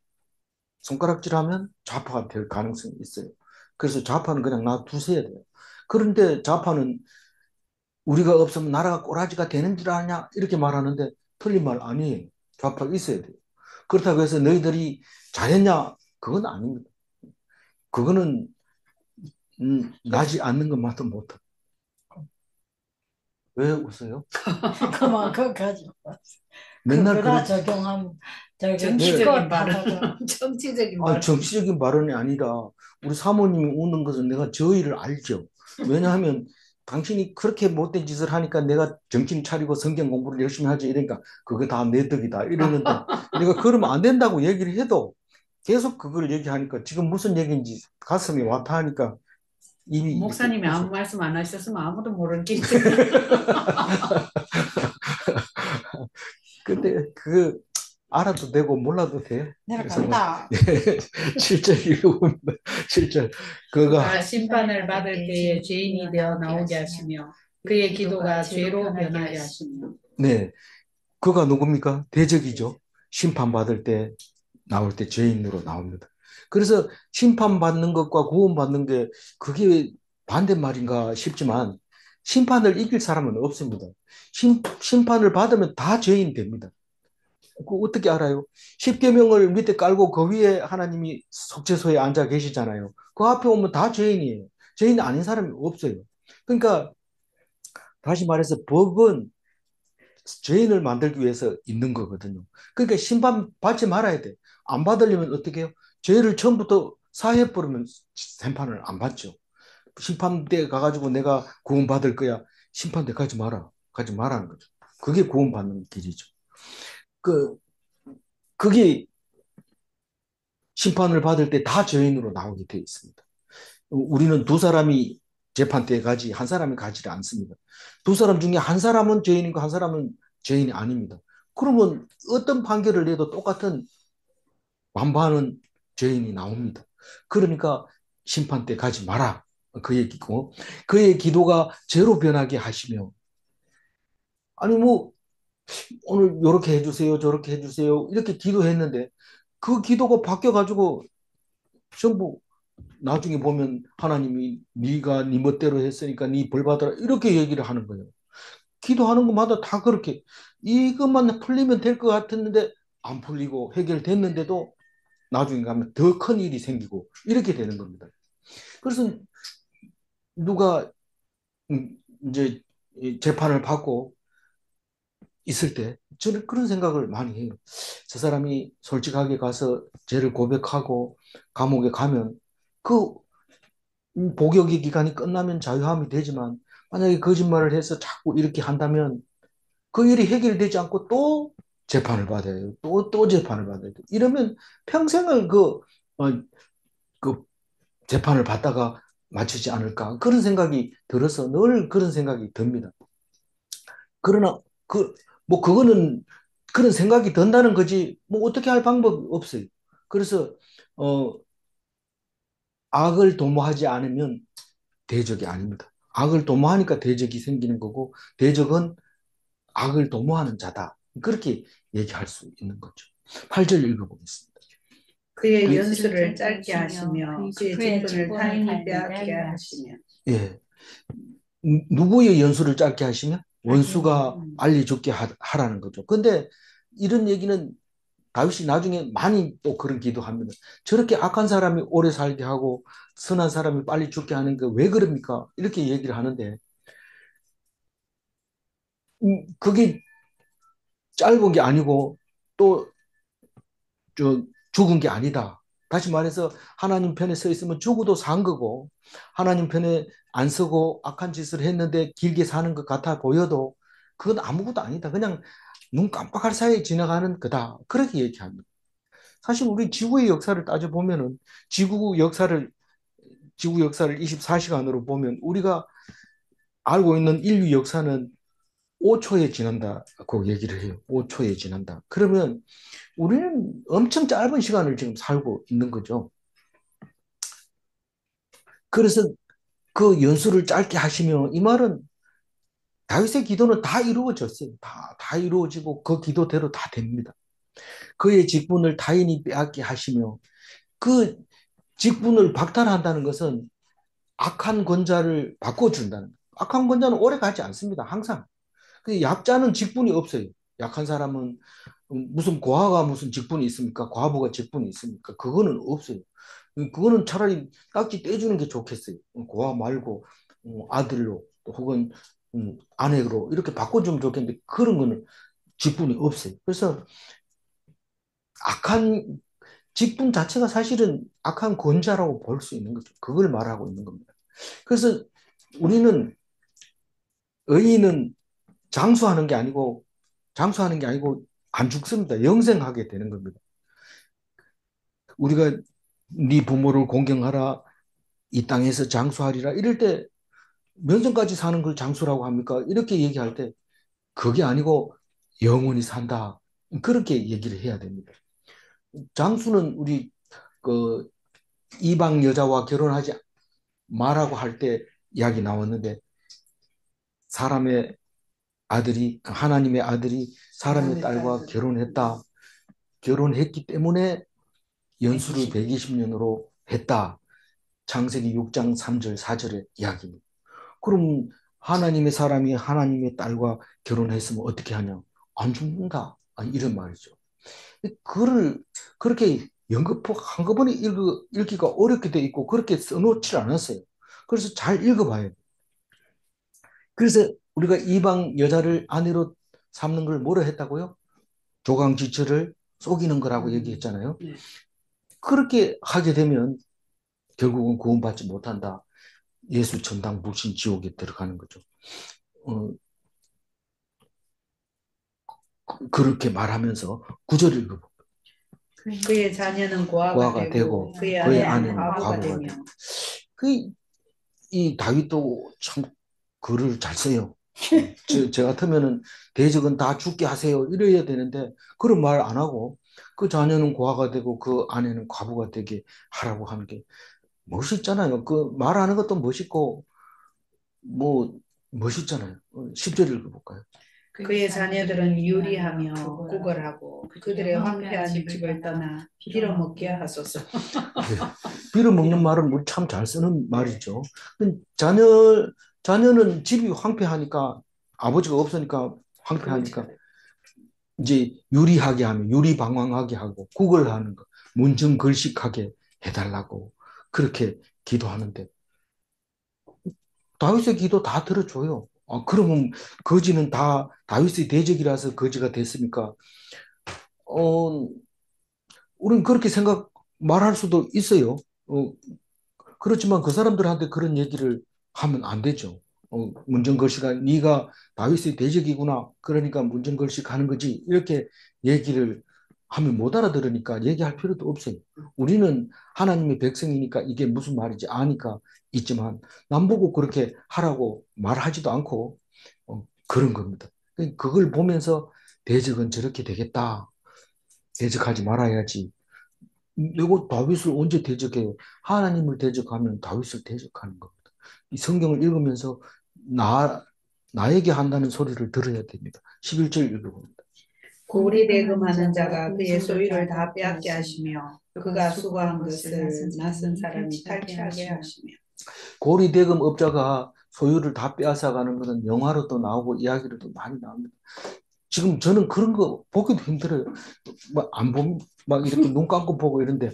손가락질하면 좌파가 될 가능성이 있어요. 그래서 좌파는 그냥 놔두셔야 돼요. 그런데 좌파는 우리가 없으면 나라가 꼬라지가 되는 줄 아냐 이렇게 말하는데 틀린 말 아니에요. 좌파가 있어야 돼요. 그렇다고 해서 너희들이 잘했냐? 그건 아닙니다. 그거는 나지 않는 것만도 못해. 왜 웃어요? 그만 그거까지 맨날 그거다 적용하면 정치적인 발언. 정치적인 발언. 정치적인 발언이 아니라 우리 사모님이 우는 것은 내가 저희를 알죠. 왜냐하면 당신이 그렇게 못된 짓을 하니까 내가 정신 차리고 성경 공부를 열심히 하지 이러니까 그거 다 내 덕이다 이러는데 내가 그러면 안 된다고 얘기를 해도 계속 그걸 얘기하니까 지금 무슨 얘기인지 가슴이 와타 하니까 이미 목사님이 아무 말씀 안 하셨으면 아무도 모르겠지. 근데 그 알아도 되고 몰라도 돼. 내가 간다. 7절 읽어봅니다. 7절. 그가 심판을 받을 때에 죄인이 되어 나오게 하시며 그의 기도가 죄로 변하게 하시며. 네. 그가 누굽니까? 대적이죠. 심판받을 때 나올 때 죄인으로 나옵니다. 그래서 심판받는 것과 구원받는 게 그게 반대말인가 싶지만 심판을 이길 사람은 없습니다. 심판을 받으면 다 죄인 됩니다. 그 어떻게 알아요? 십계명을 밑에 깔고 그 위에 하나님이 속죄소에 앉아 계시잖아요. 그 앞에 오면 다 죄인이에요. 죄인 아닌 사람이 없어요. 그러니까 다시 말해서 법은 죄인을 만들기 위해서 있는 거거든요. 그러니까 심판 받지 말아야 돼. 안 받으려면 어떻게 해요? 죄를 처음부터 사해버리면 심판을 안 받죠. 심판대 가가지고 내가 구원받을 거야. 심판대 가지 마라. 가지 말라는 거죠. 그게 구원받는 길이죠. 그, 그게 심판을 받을 때 다 죄인으로 나오게 되어 있습니다. 우리는 두 사람이 재판대에 가지 한 사람이 가지를 않습니다. 두 사람 중에 한 사람은 죄인이고 한 사람은 죄인이 아닙니다. 그러면 어떤 판결을 내도 똑같은 완반은 죄인이 나옵니다. 그러니까 심판대 가지 마라. 그 얘기고 그의 기도가 죄로 변하게 하시며 아니 뭐 오늘 이렇게 해주세요 저렇게 해주세요 이렇게 기도했는데 그 기도가 바뀌어가지고 전부 나중에 보면 하나님이 네가 네 멋대로 했으니까 네 벌 받아라 이렇게 얘기를 하는 거예요. 기도하는 것마다 다 그렇게 이것만 풀리면 될 것 같았는데 안 풀리고 해결됐는데도 나중에 가면 더 큰 일이 생기고 이렇게 되는 겁니다. 그래서 누가 이제 재판을 받고 있을 때 저는 그런 생각을 많이 해요. 저 사람이 솔직하게 가서 죄를 고백하고 감옥에 가면 그 복역의 기간이 끝나면 자유함이 되지만 만약에 거짓말을 해서 자꾸 이렇게 한다면 그 일이 해결되지 않고 또 재판을 받아야 해요. 또 재판을 받아야 돼요. 이러면 평생을 그 재판을 받다가 맞추지 않을까 그런 생각이 들어서 늘 그런 생각이 듭니다. 그러나 뭐 그거는 그런 생각이 든다는 거지 뭐 어떻게 할 방법 없어요. 그래서 어, 악을 도모하지 않으면 대적이 아닙니다. 악을 도모하니까 대적이 생기는 거고 대적은 악을 도모하는 자다. 그렇게 얘기할 수 있는 거죠. 8절 읽어보겠습니다. 그의 그- 연수를 짧게 하시며 그의 직분을 타인이 빼앗게 하시며 예. 누구의 연수를 짧게 하시면 원수가 빨리 죽게 하라는 거죠. 근데 이런 얘기는 다윗이 나중에 많이 또 그런 기도합니다. 저렇게 악한 사람이 오래 살게 하고 선한 사람이 빨리 죽게 하는 게 왜 그럽니까? 이렇게 얘기를 하는데 그게 짧은 게 아니고 또 죽은 게 아니다. 다시 말해서 하나님 편에 서 있으면 죽어도 산 거고 하나님 편에 안 서고 악한 짓을 했는데 길게 사는 것 같아 보여도 그건 아무것도 아니다. 그냥 눈 깜빡할 사이에 지나가는 거다. 그렇게 얘기합니다. 사실 우리 지구의 역사를 따져보면은 지구 역사를 24시간으로 보면 우리가 알고 있는 인류 역사는 5초에 지난다고 얘기를 해요. 5초에 지난다. 그러면 우리는 엄청 짧은 시간을 지금 살고 있는 거죠. 그래서 그 연수를 짧게 하시며 이 말은 다윗의 기도는 다 이루어졌어요. 다 이루어지고 그 기도대로 다 됩니다. 그의 직분을 타인이 빼앗게 하시며 그 직분을 박탈한다는 것은 악한 권자를 바꿔준다는 거예요. 악한 권자는 오래 가지 않습니다. 항상. 그 약자는 직분이 없어요. 약한 사람은 무슨 고아가 무슨 직분이 있습니까? 과부가 직분이 있습니까? 그거는 없어요. 그거는 차라리 딱지 떼주는 게 좋겠어요. 고아 말고 아들로 혹은 아내로 이렇게 바꿔주면 좋겠는데 그런 거는 직분이 없어요. 그래서 악한 직분 자체가 사실은 악한 권자라고 볼 수 있는 거죠. 그걸 말하고 있는 겁니다. 그래서 우리는 의인은 장수하는 게 아니고 안 죽습니다. 영생하게 되는 겁니다. 우리가 네 부모를 공경하라 이 땅에서 장수하리라 이럴 때 면전까지 사는 걸 장수라고 합니까? 이렇게 얘기할 때 그게 아니고 영원히 산다. 그렇게 얘기를 해야 됩니다. 장수는 우리 그 이방 여자와 결혼하지 마라고 할 때 이야기 나왔는데 하나님의 아들이 사람의 딸과 결혼했다. 결혼했기 때문에 연수를 120년으로 했다. 창세기 6장 3절 4절의 이야기입니다. 그럼 하나님의 사람이 하나님의 딸과 결혼했으면 어떻게 하냐? 안 죽는다. 이런 말이죠. 그를 그렇게 연거푸 한꺼번에 읽기가 어렵게 돼 있고 그렇게 써놓지 않았어요. 그래서 잘 읽어봐야 돼요. 그래서 우리가 이방 여자를 아내로 삼는 걸 뭐라 했다고요? 조강지처를 속이는 거라고 얘기했잖아요. 네. 그렇게 하게 되면 결국은 구원받지 못한다. 예수 천당 불신 지옥에 들어가는 거죠. 그렇게 말하면서 구절을 읽어보. 그의 자녀는 고아가 되고 그의 아내는 과부가 되며. 이 다윗도 참 글을 잘 써요. 저 같으면은 대적은 다 죽게 하세요 이래야 되는데 그런 말 안 하고 그 자녀는 고아가 되고 그 아내는 과부가 되게 하라고 하는 게 멋있잖아요. 그 말하는 것도 멋있고 뭐 멋있잖아요. 10절 읽어볼까요? 그의 자녀들은 유리하며 구걸하고 그들의 황폐한 집을 떠나 빌어먹게 하소서. 빌어먹는 말은 우리 참 잘 쓰는 말이죠. 자녀는 집이 황폐하니까 아버지가 없으니까 황폐하니까 이제 유리하게 하면 유리방황하게 하고 구걸하는 거 문정글식하게 해달라고 그렇게 기도하는데 다윗의 기도 다 들어줘요. 그러면 거지는 다 다윗의 대적이라서 거지가 됐습니까? 우리는 그렇게 말할 수도 있어요. 그렇지만 그 사람들한테 그런 얘기를 하면 안 되죠. 문정걸씨가 네가 다윗의 대적이구나. 그러니까 문정걸씨 하는 거지. 이렇게 얘기를 하면 못 알아들으니까 얘기할 필요도 없어요. 우리는 하나님의 백성이니까 이게 무슨 말인지 아니까 있지만 남보고 그렇게 하라고 말하지도 않고 그런 겁니다. 그걸 보면서 대적은 저렇게 되겠다. 대적하지 말아야지. 내가 다윗을 언제 대적해요? 하나님을 대적하면 다윗을 대적하는 겁니다. 이 성경을 읽으면서 나에게 한다는 소리를 들어야 됩니다. 11절 읽어봅니다. 고리 대금하는 자가 그의 소유를 다 빼앗게 하시며 그가 수고한 것을 낯선 사람이 탈취하게 하시며. 고리 대금 업자가 소유를 다 빼앗아가는 것은 영화로도 나오고 이야기로도 많이 나옵니다. 지금 저는 그런 거 보기도 힘들어요. 막 이렇게 눈 감고 보고 이런데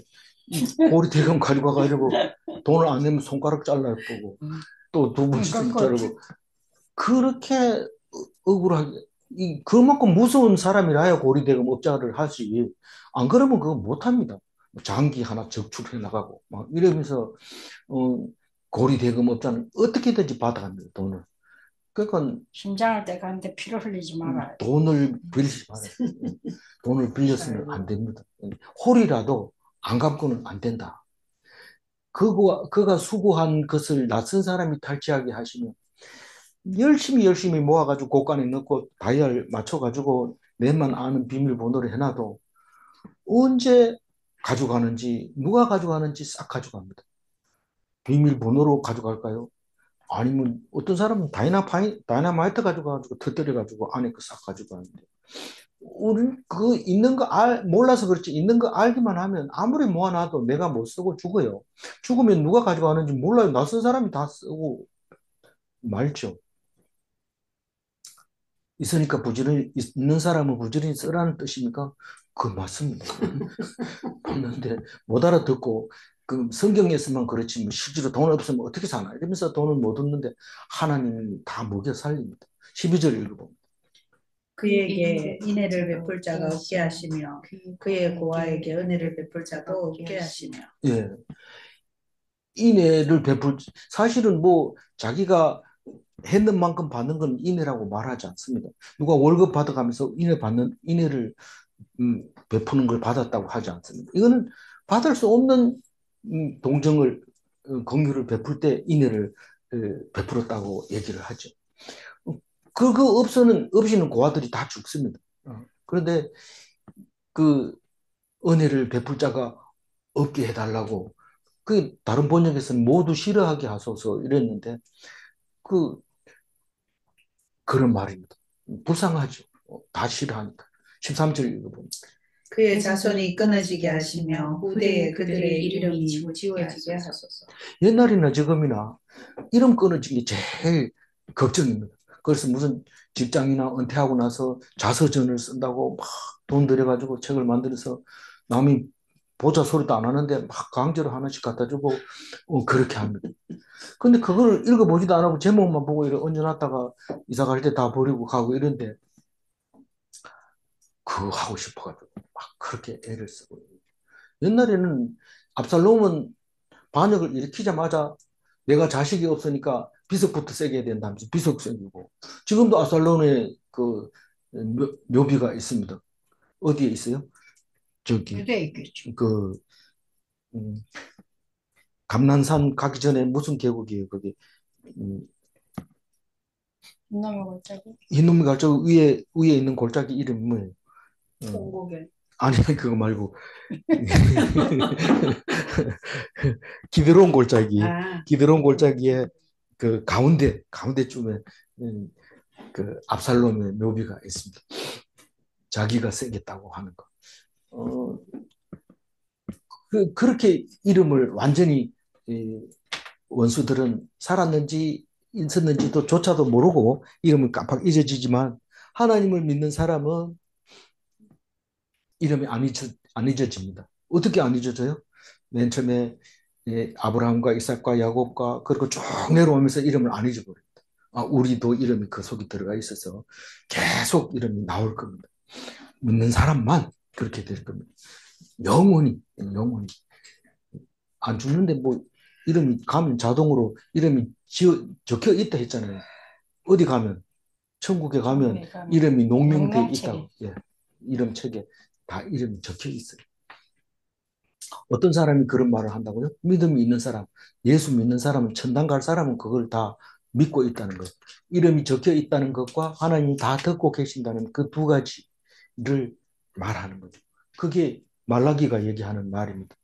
고리 대금 가지고 가가지고 돈을 안 내면 손가락 잘라야 보고 또 두 번씩 자르고 그렇게 억울하게 그만큼 무서운 사람이라야 고리 대금 업자를 하지 안 그러면 그거 못합니다. 장기 하나 적출해 나가고 막 이러면서 고리 대금 업자는 어떻게든지 받아갑니다. 돈을. 그러니까 심장할 때 가는데 피를 흘리지 말아요. 돈을 빌리지 말아요. 돈을 빌렸으면 안 됩니다. 홀이라도 안 갚고는 안 된다. 그가 수고한 것을 낯선 사람이 탈취하게 하시면 열심히 모아가지고 곳간에 넣고 다이얼 맞춰가지고 내만 아는 비밀번호를 해놔도 언제 가져가는지 누가 가져가는지 싹 가져갑니다. 비밀번호로 가져갈까요? 아니면 어떤 사람은 다이나마이트 가져가지고 터뜨려가지고 안에 그 싹 가져가는데 우리 그 있는 거 몰라서 그렇지 있는 거 알기만 하면 아무리 모아놔도 내가 못 쓰고 죽어요. 죽으면 누가 가져가는지 몰라요. 낯선 사람이 다 쓰고 말죠. 있으니까 부지런히 있는 사람은 부지런히 쓰라는 뜻입니까? 그 맞습니다. 맞는데 못 알아듣고 그 성경에서만 그렇지 뭐 실제로 돈 없으면 어떻게 사나 이러면서 돈을 못 얻는데 하나님이 다 먹여 살립니다. 12절 읽어봅니다. 그에게 인애를 베풀 자가 없게 하시며 그의 고아에게 은혜를 베풀 자도 없게 하시며. 예. 인애를 사실은 뭐 자기가 했는 만큼 받는 건 인애라고 말하지 않습니다. 누가 월급 받아가면서 인애를 베푸는 걸 받았다고 하지 않습니다. 이거는 받을 수 없는 동정을 긍휼을 베풀 때 인애를 베풀었다고 얘기를 하죠. 그거 없이는 고아들이 다 죽습니다. 그런데 그 은혜를 베풀 자가 없게 해달라고 그 다른 번역에서는 모두 싫어하게 하소서 이랬는데 그런 말입니다. 불쌍하죠. 다 싫어하니까. 13절 읽어봅니다. 그의 자손이 끊어지게 하시며 후대에 그들의 이름이 지워지게 하소서. 옛날이나 지금이나 이름 끊어진 게 제일 걱정입니다. 그래서 무슨 직장이나 은퇴하고 나서 자서전을 쓴다고 막 돈 들여가지고 책을 만들어서 남이 보자 소리도 안 하는데 막 강제로 하나씩 갖다 주고 그렇게 합니다. 근데 그걸 읽어보지도 안 하고 제목만 보고 이렇게 얹어놨다가 이사 갈 때 다 버리고 가고 이런데 그거 하고 싶어가지고 막 그렇게 애를 쓰고. 옛날에는 압살롬은 반역을 일으키자마자 내가 자식이 없으니까 비석부터 세게 해야 된다면서 비석 세우고, 지금도 압살롬의 그 묘비가 있습니다. 어디에 있어요? 저기 유대에 있겠죠. 그 음, 감난산 가기 전에 무슨 계곡이에요? 거기 음, 이놈의 골짜기. 흰놈이 갈저 위에 있는 골짜기 이름이 뭐예요? 통곡에 아니 그거 말고 기드론 골짜기. 아, 기드론 골짜기에 그 가운데쯤에 음, 그 압살롬의 묘비가 있습니다. 자기가 세겠다고 하는 거. 그렇게 이름을 완전히 원수들은 살았는지 있었는지도 조차도 모르고 이름을 깜빡 잊어지지만, 하나님을 믿는 사람은 이름이 안 잊어집니다. 어떻게 안 잊어져요? 맨 처음에 아브라함과 이삭과 야곱과 그리고 쭉 내려오면서 이름을 안 잊어버립니다. 우리도 이름이 그 속에 들어가 있어서 계속 이름이 나올 겁니다. 믿는 사람만 그렇게 될 겁니다. 영원히 안 죽는데 뭐 이름이 가면 자동으로 이름이 적혀 있다 했잖아요. 어디 가면, 천국에 가면 이름이 농명돼 있다고. 예, 이름책에 다 이름이 적혀 있어요. 어떤 사람이 그런 말을 한다고요? 믿음이 있는 사람, 예수 믿는 사람은, 천당 갈 사람은 그걸 다 믿고 있다는 것. 이름이 적혀 있다는 것과 하나님이 다 듣고 계신다는 그 두 가지를 말하는 거죠. 그게 말라기가 얘기하는 말입니다.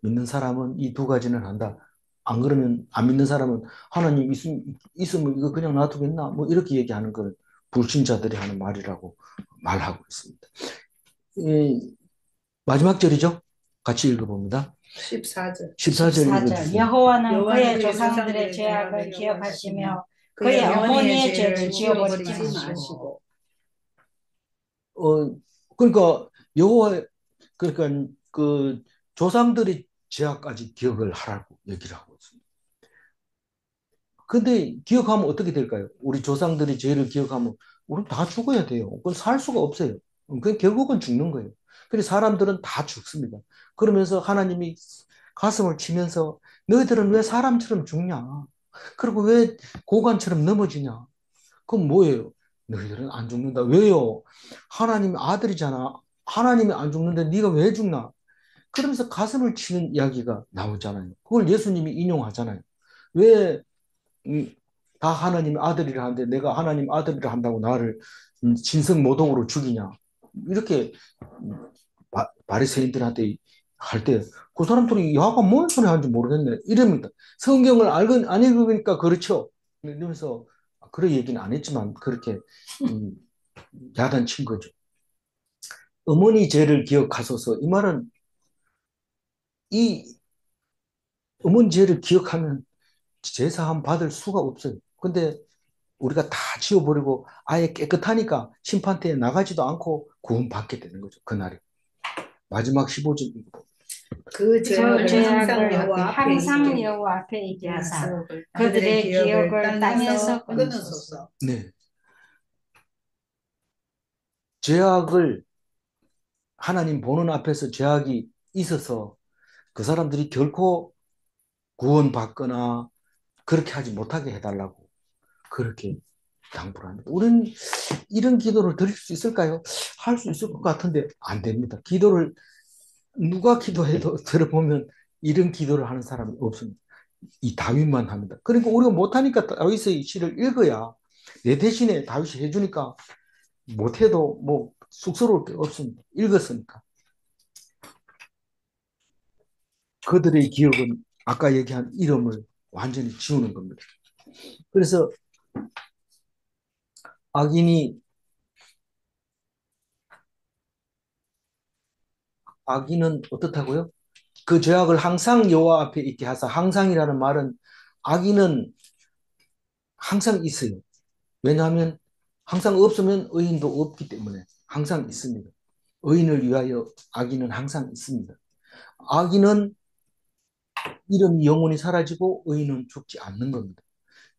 믿는 사람은 이 두 가지는 한다. 안 그러면, 안 믿는 사람은 하나님 있으면 이거 그냥 놔두겠나? 뭐 이렇게 얘기하는 걸 불신자들이 하는 말이라고 말하고 있습니다. 마지막 절이죠. 같이 읽어봅니다. 14절. 14절 14절. 읽어주세요. 여호와는 그의 그의 조상들의 죄악을 기억하시며 그의 그의 어머니의 죄를 죄를 지워버리지 지워버리지 마시고. 마시고. 그러니까 여호와, 그러니까 그 조상들이 죄악까지 기억을 하라고 얘기를 하고 있습니다. 근데 기억하면 어떻게 될까요? 우리 조상들이 죄를 기억하면 우리 다 죽어야 돼요. 그건 살 수가 없어요. 그 결국은 죽는 거예요. 그래서 사람들은 다 죽습니다. 그러면서 하나님이 가슴을 치면서 너희들은 왜 사람처럼 죽냐? 그리고 왜 고관처럼 넘어지냐? 그건 뭐예요? 너희들은 안 죽는다. 왜요? 하나님의 아들이잖아. 하나님이 안 죽는데 네가 왜 죽나? 그러면서 가슴을 치는 이야기가 나오잖아요. 그걸 예수님이 인용하잖아요. 왜 다 하나님의 아들이라 하는데 내가 하나님 아들이라 한다고 나를 신성모독으로 죽이냐? 이렇게 바리새인들한테 할 때 그 사람들이 야가 뭔 소리 하는지 모르겠네 이럽니다. 성경을 안 읽으니까 그렇죠. 이러면서 그런 얘기는 안 했지만 그렇게 야단친 거죠. 어머니 죄를 기억하소서. 이 말은 이 어머니 죄를 기억하면 제사함 받을 수가 없어요. 근데 우리가 다 지워버리고 아예 깨끗하니까 심판대에 나가지도 않고 구원받게 되는 거죠. 그날이. 마지막 15절. 그 죄악을 항상 여호와 앞에 있게 하사 그들의 기억을 땅에서 끊으소서. 네. 죄악을, 하나님 보는 앞에서 죄악이 있어서 그 사람들이 결코 구원받거나 그렇게 하지 못하게 해달라고 그렇게 당부를 합니다. 우리는 이런 기도를 드릴 수 있을까요? 할 수 있을 것 같은데 안 됩니다. 기도를 누가 기도해도 들어보면 이런 기도를 하는 사람이 없습니다. 이 다윗만 합니다. 그러니까 우리가 못하니까 다윗의 시를 읽어야, 내 대신에 다윗이 해주니까 못해도 뭐 쑥스러울 게 없습니다. 읽었으니까. 그들의 기억은 아까 얘기한 이름을 완전히 지우는 겁니다. 그래서 악인은 어떻다고요? 그 죄악을 항상 여호와 앞에 있게 하사. 항상이라는 말은 악인은 항상 있어요. 왜냐하면 항상 없으면 의인도 없기 때문에 항상 있습니다. 의인을 위하여 악인은 항상 있습니다. 악인은 이름이 영원히 사라지고 의인은 죽지 않는 겁니다.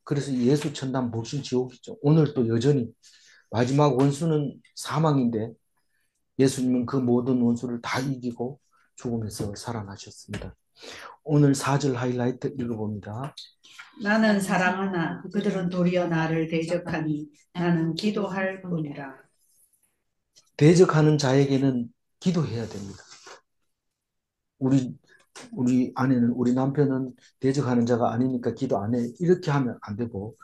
그래서 예수 천당 불신 지옥이죠. 오늘 또 여전히 마지막 원수는 사망인데 예수님은 그 모든 원수를 다 이기고 죽음에서 살아나셨습니다. 오늘 4절 하이라이트 읽어봅니다. 나는 사랑하나 그들은 도리어 나를 대적하니 나는 기도할 뿐이라. 대적하는 자에게는 기도해야 됩니다. 우리 아내는, 우리 남편은 대적하는 자가 아니니까 기도 안 해. 이렇게 하면 안 되고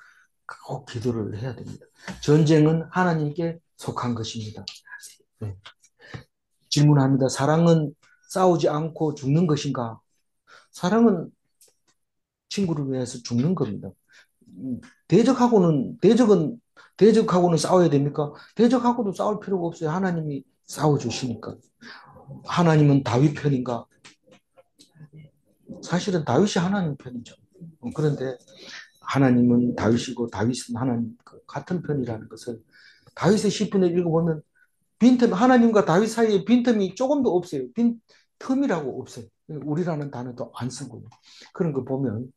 꼭 기도를 해야 됩니다. 전쟁은 하나님께 속한 것입니다. 네. 질문합니다. 사랑은 싸우지 않고 죽는 것인가? 사랑은 친구를 위해서 죽는 겁니다. 대적하고는 싸워야 됩니까? 대적하고도 싸울 필요가 없어요. 하나님이 싸워주시니까. 하나님은 다윗 편인가? 사실은 다윗이 하나님 편이죠. 그런데 하나님은 다윗이고 다윗은 하나님 같은 편이라는 것을 다윗의 시편을 읽어보면 하나님과 다윗 사이에 빈틈이 조금도 없어요. 빈틈이라고 없어요. 우리라는 단어도 안 쓰고요. 그런 거 보면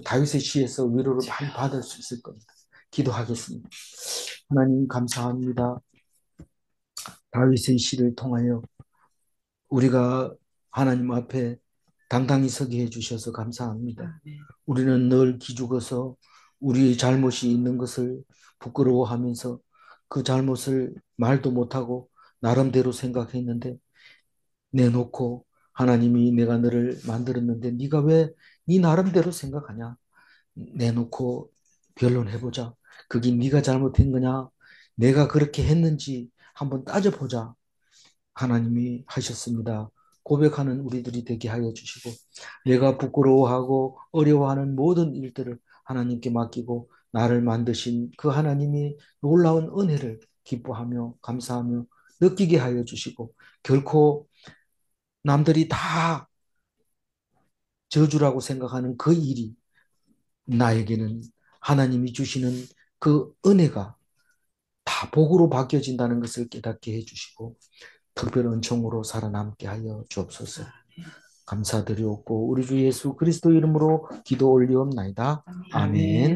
다윗의 시에서 위로를 많이 받을 수 있을 겁니다. 기도하겠습니다. 하나님 감사합니다. 다윗의 시를 통하여 우리가 하나님 앞에 당당히 서게 해주셔서 감사합니다. 우리는 늘 기죽어서 우리의 잘못이 있는 것을 부끄러워하면서 그 잘못을 말도 못하고 나름대로 생각했는데 내놓고 하나님이 내가 너를 만들었는데 네가 왜 네 나름대로 생각하냐? 내놓고 변론해보자. 그게 네가 잘못한 거냐? 내가 그렇게 했는지 한번 따져보자. 하나님이 하셨습니다. 고백하는 우리들이 되게 하여 주시고 내가 부끄러워하고 어려워하는 모든 일들을 하나님께 맡기고 나를 만드신 그 하나님이 놀라운 은혜를 기뻐하며 감사하며 느끼게 하여 주시고 결코 남들이 다 저주라고 생각하는 그 일이 나에게는 하나님이 주시는 그 은혜가 다 복으로 바뀌어진다는 것을 깨닫게 해주시고 특별한 은총으로 살아남게 하여 주옵소서. 감사드리옵고 우리 주 예수 그리스도 이름으로 기도 올리옵나이다. 아멘.